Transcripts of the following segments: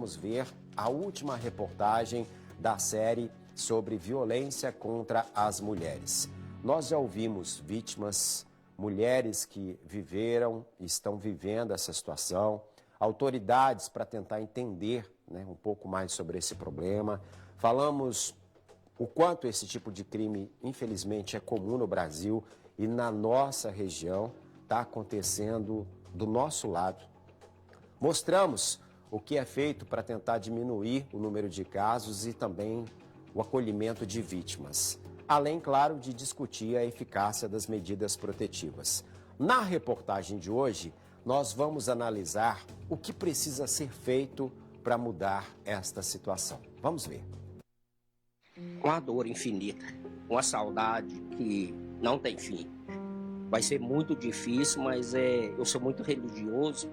vamos ver a última reportagem da série sobre violência contra as mulheres. Nós já ouvimos vítimas, mulheres que viveram e estão vivendo essa situação, autoridades para tentar entender, né, um pouco mais sobre esse problema. Falamos o quanto esse tipo de crime, infelizmente, é comum no Brasil e na nossa região, está acontecendo do nosso lado. Mostramos o que é feito para tentar diminuir o número de casos e também o acolhimento de vítimas. Além, claro, de discutir a eficácia das medidas protetivas. Na reportagem de hoje, nós vamos analisar o que precisa ser feito para mudar esta situação. Vamos ver. Com a dor infinita, com a saudade que não tem fim. Vai ser muito difícil, mas eu sou muito religioso,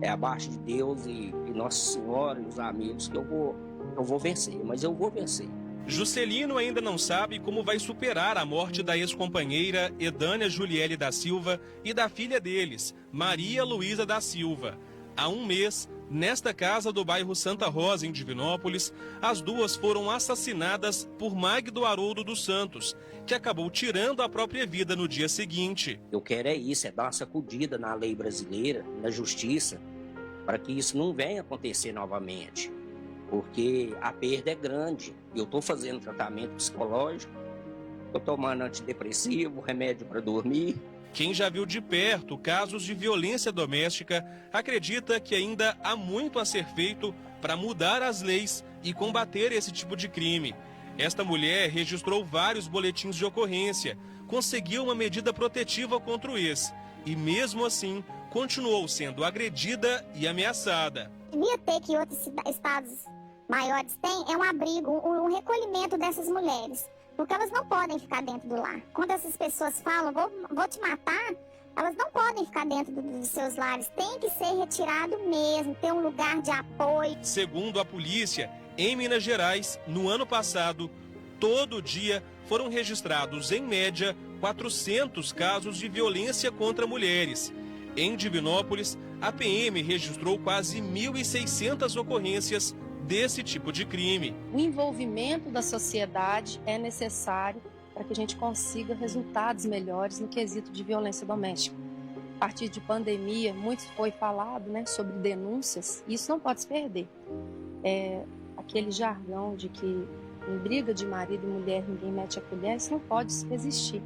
abaixo de Deus e Nossa Senhora e os amigos que eu vou vencer, mas eu vou vencer. Juscelino ainda não sabe como vai superar a morte da ex-companheira Edânia Juliele da Silva e da filha deles, Maria Luísa da Silva. Há um mês, nesta casa do bairro Santa Rosa, em Divinópolis, as duas foram assassinadas por Magdo Haroldo dos Santos, que acabou tirando a própria vida no dia seguinte. Eu quero isso, dar uma sacudida na lei brasileira, na justiça, para que isso não venha acontecer novamente. Porque a perda é grande. Eu estou fazendo tratamento psicológico, estou tomando antidepressivo, remédio para dormir. Quem já viu de perto casos de violência doméstica acredita que ainda há muito a ser feito para mudar as leis e combater esse tipo de crime. Esta mulher registrou vários boletins de ocorrência, conseguiu uma medida protetiva contra o ex e, mesmo assim, continuou sendo agredida e ameaçada. Devia ter, que outros estados maiores têm, um abrigo, um recolhimento dessas mulheres. Porque elas não podem ficar dentro do lar. Quando essas pessoas falam, vou te matar, elas não podem ficar dentro dos seus lares. Tem que ser retirado mesmo, ter um lugar de apoio. Segundo a polícia, em Minas Gerais, no ano passado, todo dia foram registrados, em média, 400 casos de violência contra mulheres. Em Divinópolis, a PM registrou quase 1.600 ocorrências desse tipo de crime. O envolvimento da sociedade é necessário para que a gente consiga resultados melhores no quesito de violência doméstica. A partir de pandemia, muito foi falado, né, sobre denúncias, e isso não pode se perder. Aquele jargão de que em briga de marido e mulher ninguém mete a colher, isso não pode existir.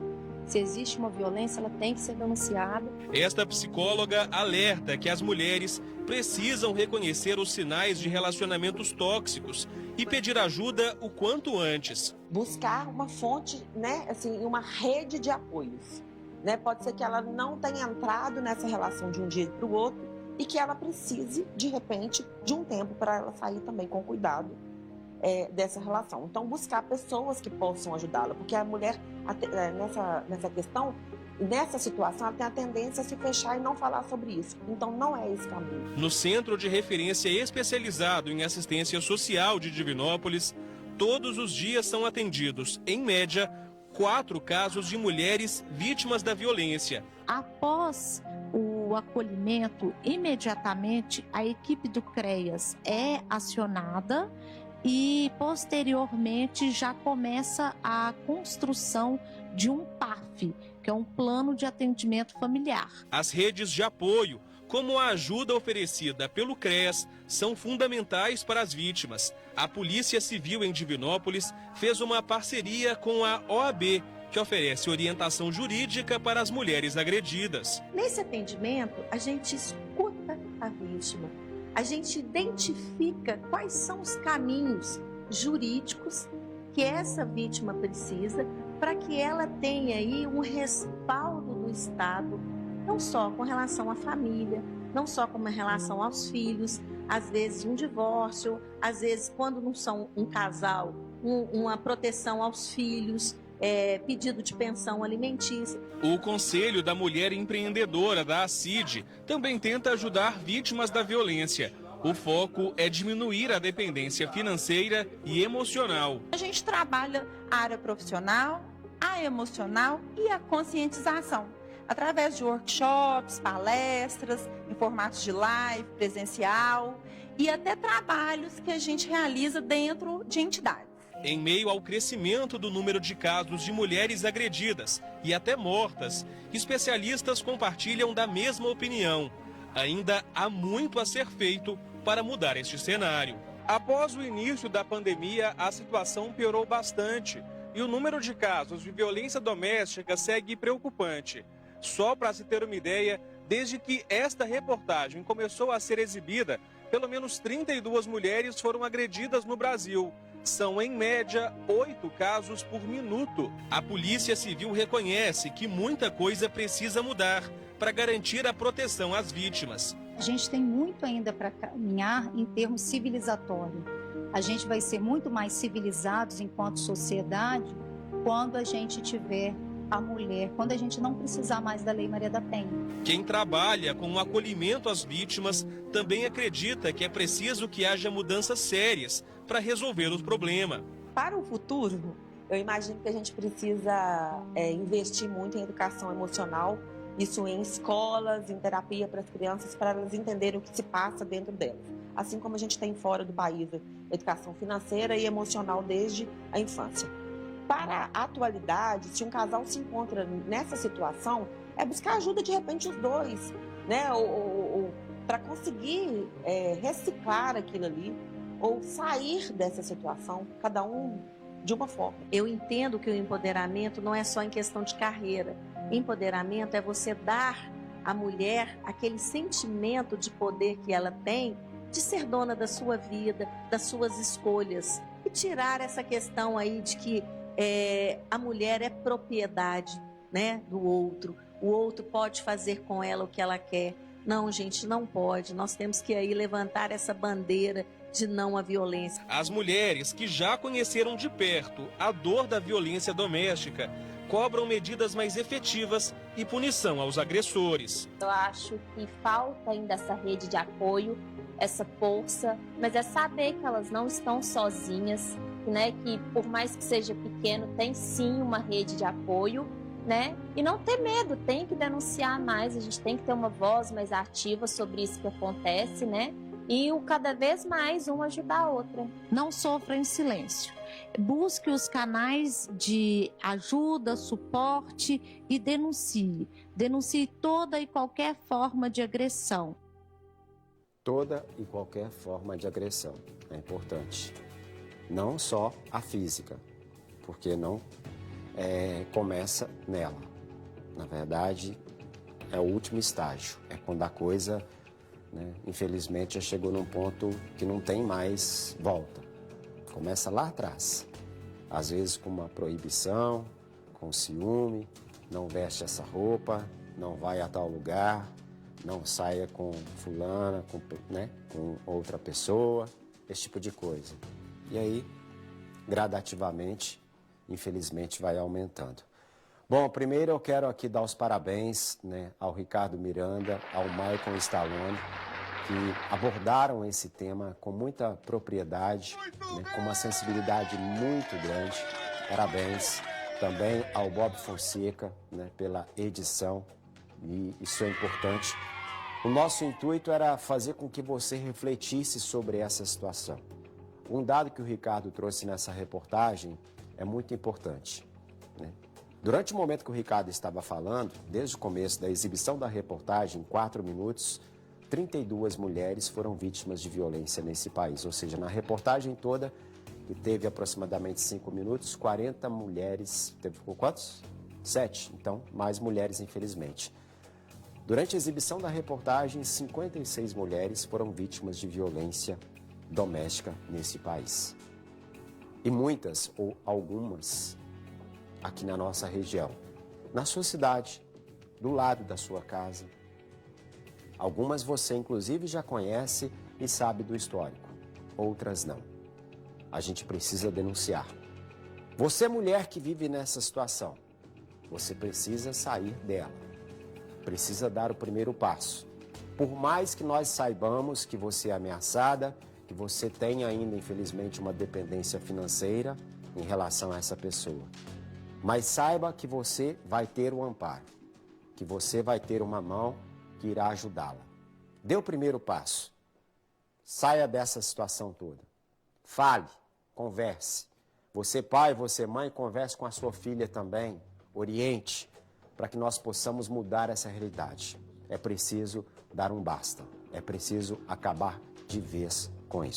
Se existe uma violência, ela tem que ser denunciada. Esta psicóloga alerta que as mulheres precisam reconhecer os sinais de relacionamentos tóxicos e pedir ajuda o quanto antes. Buscar uma fonte, né, assim, uma rede de apoios. Né? Pode ser que ela não tenha entrado nessa relação de um dia para o outro e que ela precise, de repente, de um tempo para ela sair também com cuidado dessa relação. Então, buscar pessoas que possam ajudá-la, porque a mulher, nessa questão, nessa situação, ela tem a tendência a se fechar e não falar sobre isso. Então, não é esse caminho. No Centro de Referência Especializado em Assistência Social de Divinópolis, todos os dias são atendidos, em média, 4 casos de mulheres vítimas da violência. Após o acolhimento, imediatamente a equipe do CREAS é acionada e, posteriormente, já começa a construção de um PAF, que é um plano de atendimento familiar. As redes de apoio, como a ajuda oferecida pelo CREAS, são fundamentais para as vítimas. A Polícia Civil em Divinópolis fez uma parceria com a OAB, que oferece orientação jurídica para as mulheres agredidas. Nesse atendimento, a gente escuta a vítima. A gente identifica quais são os caminhos jurídicos que essa vítima precisa para que ela tenha aí um respaldo do Estado, não só com relação à família, não só com relação aos filhos, às vezes um divórcio, às vezes quando não são um casal, uma proteção aos filhos, pedido de pensão alimentícia. O Conselho da Mulher Empreendedora da ACID também tenta ajudar vítimas da violência. O foco é diminuir a dependência financeira e emocional. A gente trabalha a área profissional, a emocional e a conscientização, através de workshops, palestras, em formatos de live, presencial. e até trabalhos que a gente realiza dentro de entidades. Em meio ao crescimento do número de casos de mulheres agredidas e até mortas, especialistas compartilham da mesma opinião. Ainda há muito a ser feito para mudar este cenário. Após o início da pandemia, a situação piorou bastante e o número de casos de violência doméstica segue preocupante. Só para se ter uma ideia, desde que esta reportagem começou a ser exibida, pelo menos 32 mulheres foram agredidas no Brasil. São, em média, 8 casos por minuto. A Polícia Civil reconhece que muita coisa precisa mudar para garantir a proteção às vítimas. A gente tem muito ainda para caminhar em termos civilizatórios. A gente vai ser muito mais civilizados enquanto sociedade quando a gente tiver a mulher, quando a gente não precisar mais da Lei Maria da Penha. Quem trabalha com o acolhimento às vítimas também acredita que é preciso que haja mudanças sérias para resolver o problema. Para o futuro, eu imagino que a gente precisa investir muito em educação emocional, isso em escolas, em terapia para as crianças, para elas entenderem o que se passa dentro delas. Assim como a gente tem fora do país educação financeira e emocional desde a infância. Para a atualidade, se um casal se encontra nessa situação, é buscar ajuda de repente os dois, né? Ou para conseguir reciclar aquilo ali, ou sair dessa situação, cada um de uma forma. Eu entendo que o empoderamento não é só em questão de carreira. Empoderamento é você dar à mulher aquele sentimento de poder que ela tem de ser dona da sua vida, das suas escolhas. E tirar essa questão aí de que a mulher é propriedade, né, do outro. O outro pode fazer com ela o que ela quer. Não, gente, não pode. Nós temos que aí levantar essa bandeira de não à violência. As mulheres que já conheceram de perto a dor da violência doméstica cobram medidas mais efetivas e punição aos agressores. Eu acho que falta ainda essa rede de apoio, essa força, mas é saber que elas não estão sozinhas, né? Que por mais que seja pequeno, tem sim uma rede de apoio, né? E não ter medo, tem que denunciar mais, a gente tem que ter uma voz mais ativa sobre isso que acontece, né? E cada vez mais uma ajudar a outra. Não sofra em silêncio. Busque os canais de ajuda, suporte e denuncie. Denuncie toda e qualquer forma de agressão. Toda e qualquer forma de agressão é importante. Não só a física, porque não começa nela. Na verdade, é o último estágio. É quando a coisa, né, infelizmente, já chegou num ponto que não tem mais volta. Começa lá atrás. Às vezes com uma proibição, com ciúme, não veste essa roupa, não vai a tal lugar, não saia com fulana, com outra pessoa, esse tipo de coisa. E aí, gradativamente, infelizmente, vai aumentando. Bom, primeiro eu quero aqui dar os parabéns, né, ao Ricardo Miranda, ao Michael Stallone, que abordaram esse tema com muita propriedade, né, com uma sensibilidade muito grande. Parabéns também ao Bob Fonseca, né, pela edição, e isso é importante. O nosso intuito era fazer com que você refletisse sobre essa situação. Um dado que o Ricardo trouxe nessa reportagem é muito importante, né? Durante o momento que o Ricardo estava falando, desde o começo da exibição da reportagem, em 4 minutos, 32 mulheres foram vítimas de violência nesse país. Ou seja, na reportagem toda, que teve aproximadamente 5 minutos, 40 mulheres... Teve quantos? 7. Então, mais mulheres, infelizmente. Durante a exibição da reportagem, 56 mulheres foram vítimas de violência doméstica nesse país. E muitas, ou algumas, aqui na nossa região, na sua cidade, do lado da sua casa. Algumas você, inclusive, já conhece e sabe do histórico, outras não. A gente precisa denunciar. Você, mulher que vive nessa situação, você precisa sair dela. Precisa dar o primeiro passo. Por mais que nós saibamos que você é ameaçada, que você tem ainda, infelizmente, uma dependência financeira em relação a essa pessoa. Mas saiba que você vai ter o amparo, que você vai ter uma mão que irá ajudá-la. Dê o primeiro passo. saia dessa situação toda. Fale, converse. Você pai, você mãe, converse com a sua filha também. Oriente, para que nós possamos mudar essa realidade. É preciso dar um basta. É preciso acabar de vez com isso.